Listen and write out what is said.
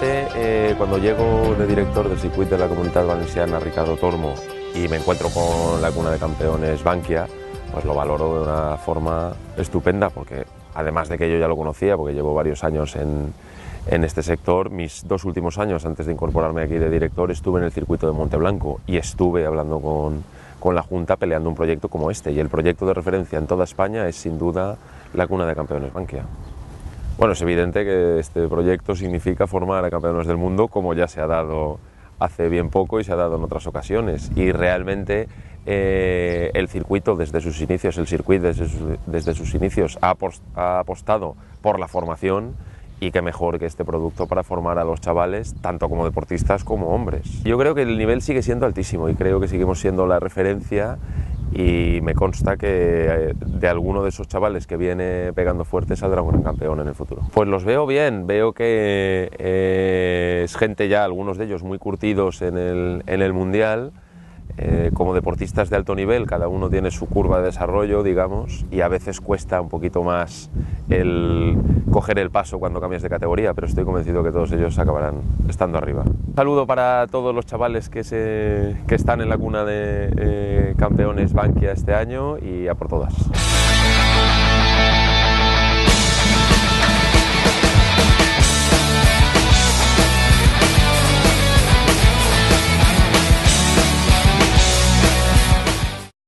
evidentemente, cuando llego de director del circuito de la Comunitat Valenciana Ricardo Tormo y me encuentro con la cuna de campeones Bankia, pues lo valoro de una forma estupenda, porque además de que yo ya lo conocía, porque llevo varios años en este sector, mis 2 últimos años antes de incorporarme aquí de director estuve en el circuito de Monteblanco y estuve hablando con la Junta peleando un proyecto como este, y el proyecto de referencia en toda España es sin duda la cuna de campeones Bankia. Bueno, es evidente que este proyecto significa formar a campeones del mundo, como ya se ha dado hace bien poco y se ha dado en otras ocasiones, y realmente el circuito desde sus inicios, desde sus inicios ha apostado por la formación, y qué mejor que este producto para formar a los chavales, tanto como deportistas como hombres. Yo creo que el nivel sigue siendo altísimo y creo que seguimos siendo la referencia, y me consta que de alguno de esos chavales que viene pegando fuerte saldrá un gran campeón en el futuro. Pues los veo bien, veo que es gente ya, algunos de ellos muy curtidos en el Mundial. Como deportistas de alto nivel, cada uno tiene su curva de desarrollo, digamos, y a veces cuesta un poquito más el coger el paso cuando cambias de categoría, pero estoy convencido que todos ellos acabarán estando arriba. Un saludo para todos los chavales que están en la cuna de campeones Bankia este año, y a por todas.